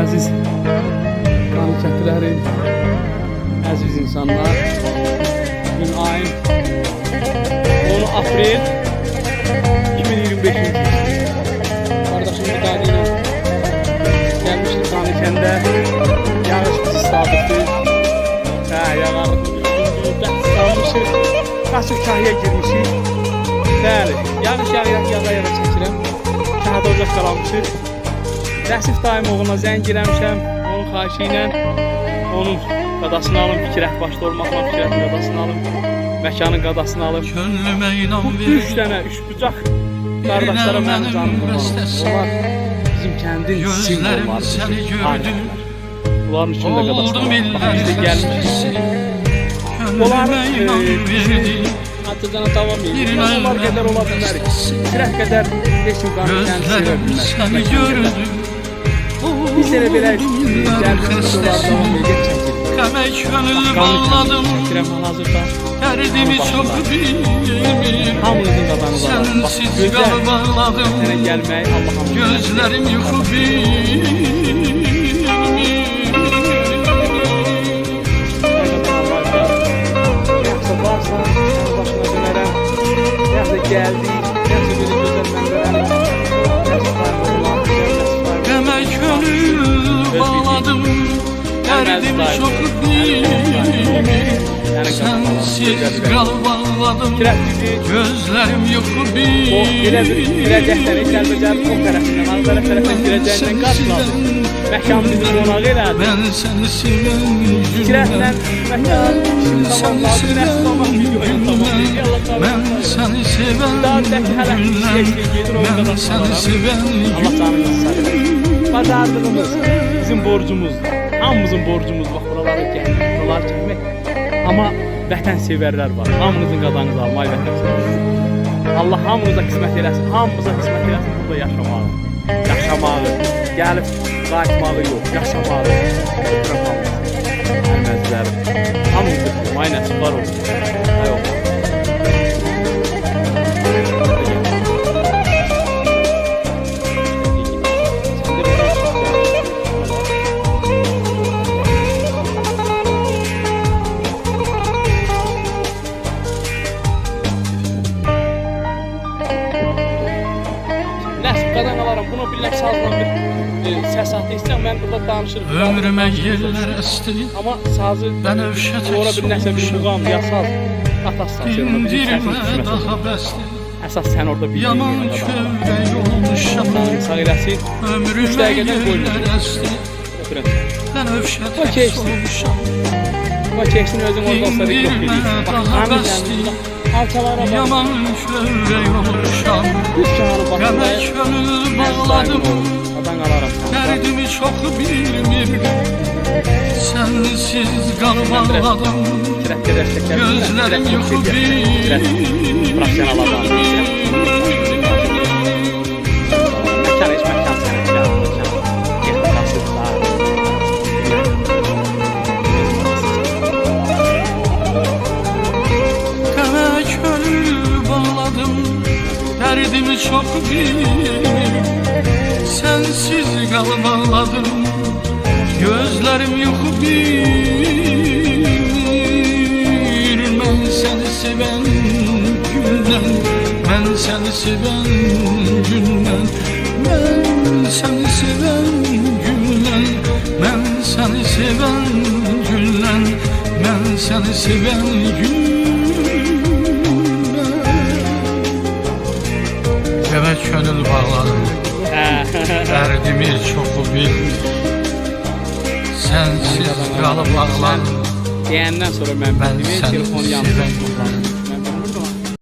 aziz qanı çəkilərim, əziz insanlar. Bugün ayın 10 April 2025-ci il. Qardaşım Qadi ilə gəlmişdik Qanıkəndə. Yağış bizi sadıqdı. Yağardı, dəhs salmışıq. Qaçıq kahya girmişik. Bəli, yağış yağa-yağa çəkirəm. Kahada ocaq qalanmışıq. Rəsif daim oğluna zəng girəmişəm. Onun xahişi ilə onun qadasını alım, fikrət başda olmaqla fikrətin qadasını alım, məkanın qadasını alım. Bu üç dənə üçbucaq qardaşlara mənim canım qurbanım. Onlar bizim kəndin simvolları. Bunların üçün də qadasını alım. Biz də gəlmişik. Onların Atıcana davam edir. Onlar qədər ola bilmərik. Fikrət qədər heç kim Qanıkəndi sevə bilməz. Biz elə belə gəlmişik, onlar davam edir, çəkir. Emek gönül bağladım, derdimi çok bilmir. Sensiz gal bağladım, gözlerim yuxu bilmir. Yaxşı varsa, başına dönərəm. Yaxşı gəldik, yaxşı belə gözəl mənzərəli. Emek gönül bağladım, derdimi çok bilmir. Sensiz gal bağladım, gözlerim yuxu bilmir. Girəcəkləri Kəlbəcər o tərəfindən, Ağdərə tərəfindən girəcəyindən qarşıladım. Məkan bizi qonaq elədi. Ben seni seven Fikrətlə məkan şimdi zamanladı, nəsə zaman videoya tamamlayır. Ben seni seven Ben seni seven Allah canınızı sağlayır. Bacardığımız bizim borcumuzdur. Hamımızın borcumuz bax buralara gəlmək, buraları çəkmək. Amma vətən sevərlər var. Hamınızın qadanızı almayı vətən sevərlər. Allah hamınıza qismət eləsin, hamımıza qismət eləsin burada yaşamağı. Yaşamağı, gəlib qayıtmağı yox, yaşamağı. Öpürəm hamınızı. Hərməzlərim. Hamınızı öpürəm, ay nəsiblar olsun. Ay oğlum. Qadan alaram, bunu bilək sazla bir səs atı istəyəm, mən burada danışırım. Ömrümə yerlər əsti, amma sazı sonra bir nəsə bir muğam, ya saz atassan dindirmə daha bəsti. Əsas sən orada bir yaman kövrək olmuşam, sağ eləsin. 3 dəqiqədən qoymuyor. Öpürəm. Mən övşətək solmuşam, Bax keçsin özün orada olsa bir yox edir. Bax, alçalara bax. yaman kövrək olmuşam. Qəmək gönül bağladım, dərdimi çox bilmir. Sensiz qal bağladım, gözlərim yuxu bilmir. Qəmək gönül bağladım, dərdimi çox bilmir. Sensiz qal bağladım, gözlerim yuxu bilmir. Mən səni sevən gündən, mən səni sevən gündən, mən səni sevən gündən, mən səni sevən gündən, mən səni sevən gündən. Qəmək gönül bağladım, dərdimi çox bilmir. Sensiz qalı bağladım, Deyəndən sonra mən telefon yandı.